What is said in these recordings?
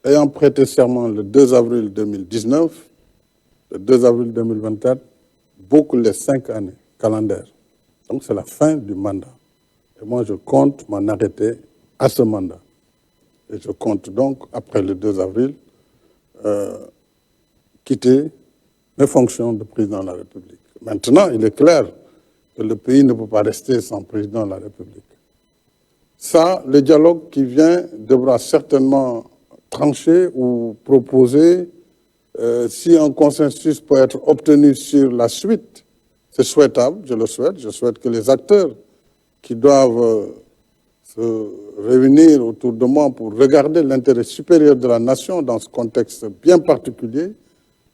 ayant prêté serment le 2 avril 2019, le 2 avril 2024, boucle les 5 années calendaires. Donc c'est la fin du mandat. Et moi, je compte m'en arrêter à ce mandat. Et je compte donc, après le 2 avril, quitter mes fonctions de président de la République. Maintenant, il est clair que le pays ne peut pas rester sans président de la République. Ça, le dialogue qui vient devra certainement trancher ou proposer, si un consensus peut être obtenu sur la suite, c'est souhaitable, je le souhaite. Je souhaite que les acteurs qui doivent se réunir autour de moi pour regarder l'intérêt supérieur de la nation dans ce contexte bien particulier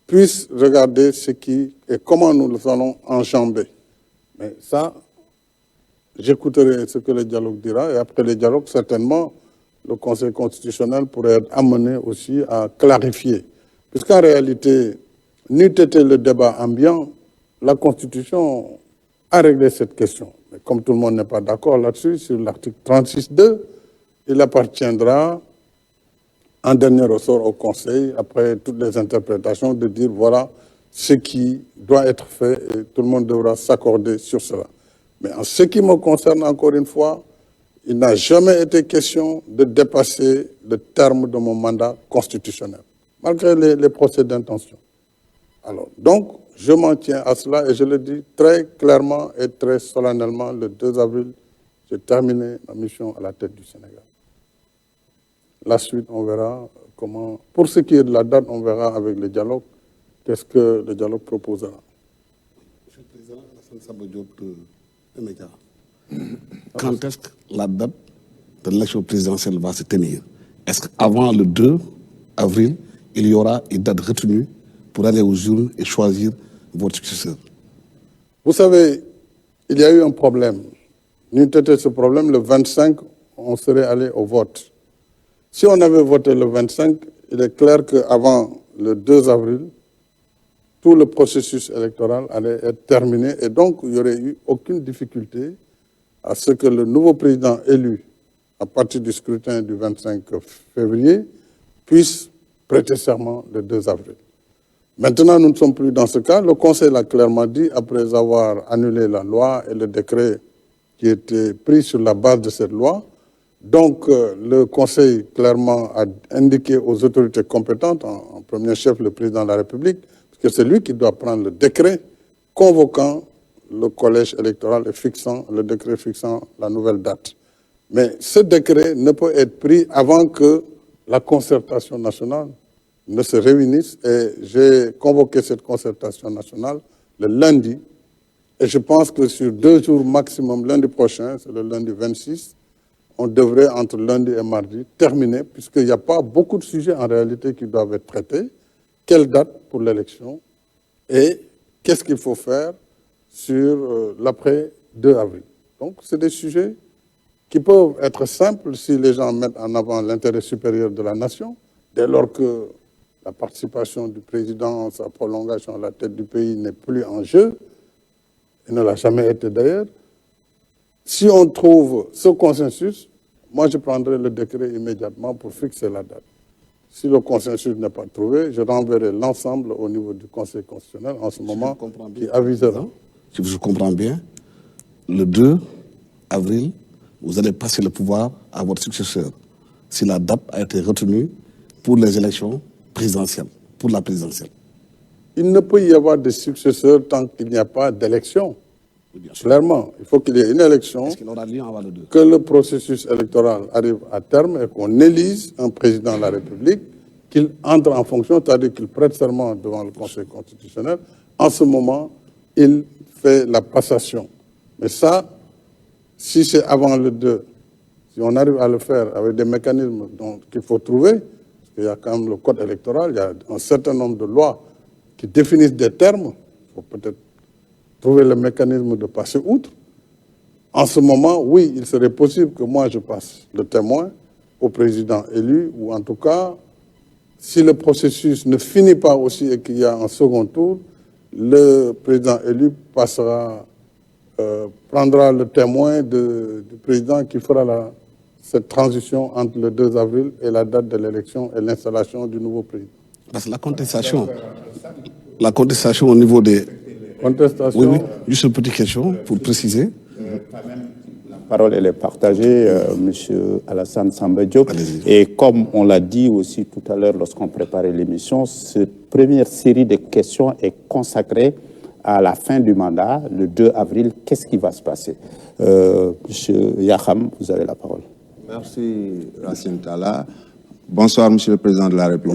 puissent regarder ce qui et comment nous le allons enjamber. Mais ça, j'écouterai ce que le dialogue dira et après le dialogue, certainement, le Conseil constitutionnel pourrait être amené aussi à clarifier. Puisqu'en réalité, n'eût été le débat ambiant, la Constitution a réglé cette question. Mais comme tout le monde n'est pas d'accord là-dessus, sur l'article 36.2, il appartiendra en dernier ressort au Conseil, après toutes les interprétations, de dire voilà ce qui doit être fait et tout le monde devra s'accorder sur cela. Mais en ce qui me concerne, encore une fois, il n'a jamais été question de dépasser le terme de mon mandat constitutionnel, malgré les procès d'intention. Alors, donc, je m'en tiens à cela et je le dis très clairement et très solennellement, le 2 avril, j'ai terminé ma mission à la tête du Sénégal. La suite, on verra comment... Pour ce qui est de la date, on verra avec le dialogue, qu'est-ce que le dialogue proposera. Monsieur le Président, Alassane Samba Diop de Média. Quand est-ce que la date de l'élection présidentielle va se tenir? Est-ce qu'avant le 2 avril, il y aura une date retenue pour aller aux urnes et choisir votre successeur? Vous savez, il y a eu un problème. N'eût été ce problème, le 25, on serait allé au vote. Si on avait voté le 25, il est clair qu'avant le 2 avril, tout le processus électoral allait être terminé et donc il n'y aurait eu aucune difficulté à ce que le nouveau président élu à partir du scrutin du 25 février puisse prêter serment le 2 avril. Maintenant, nous ne sommes plus dans ce cas. Le Conseil l'a clairement dit, après avoir annulé la loi et le décret qui était pris sur la base de cette loi. Donc, le Conseil clairement a indiqué aux autorités compétentes, en premier chef le président de la République, que c'est lui qui doit prendre le décret convoquant le collège électoral et fixant le décret fixant la nouvelle date. Mais ce décret ne peut être pris avant que la concertation nationale ne se réunisse. Et j'ai convoqué cette concertation nationale le lundi. Et je pense que sur 2 jours maximum, lundi prochain, c'est le lundi 26, on devrait, entre lundi et mardi, terminer, puisqu'il n'y a pas beaucoup de sujets en réalité qui doivent être traités. Quelle date pour l'élection et qu'est-ce qu'il faut faire sur l'après 2 avril. Donc, c'est des sujets qui peuvent être simples si les gens mettent en avant l'intérêt supérieur de la nation, dès lors que la participation du président, sa prolongation à la tête du pays n'est plus en jeu, et ne l'a jamais été d'ailleurs. Si on trouve ce consensus, moi je prendrai le décret immédiatement pour fixer la date. Si le consensus n'est pas trouvé, je renverrai l'ensemble au niveau du Conseil constitutionnel en ce moment qui avisera. Si je comprends bien, le 2 avril, vous allez passer le pouvoir à votre successeur si la date a été retenue pour les élections présidentielles, pour la présidentielle. Il ne peut y avoir de successeur tant qu'il n'y a pas d'élection. Clairement, il faut qu'il y ait une élection, que le processus électoral arrive à terme et qu'on élise un président de la République, qu'il entre en fonction, c'est-à-dire qu'il prête serment devant le Conseil constitutionnel. En ce moment, il fait la passation. Mais ça, si c'est avant le 2, si on arrive à le faire avec des mécanismes qu'il faut trouver, parce qu'il y a quand même le code électoral, il y a un certain nombre de lois qui définissent des termes, il faut peut-être trouver le mécanisme de passer outre. En ce moment, oui, il serait possible que moi je passe le témoin au président élu, ou en tout cas, si le processus ne finit pas aussi et qu'il y a un second tour, le président élu prendra le témoin du président qui fera cette transition entre le 2 avril et la date de l'élection et l'installation du nouveau président? Parce que la contestation au niveau des... Contestation. Oui, juste une petite question pour préciser. La parole elle est partagée, Monsieur Alassane Samba Diop. Allez-y. Et comme on l'a dit aussi tout à l'heure lorsqu'on préparait l'émission, cette première série de questions est consacrée à la fin du mandat, le 2 avril. Qu'est-ce qui va se passer? Monsieur Yakham, vous avez la parole. Merci Racine Talla. Bonsoir, Monsieur le Président de la République.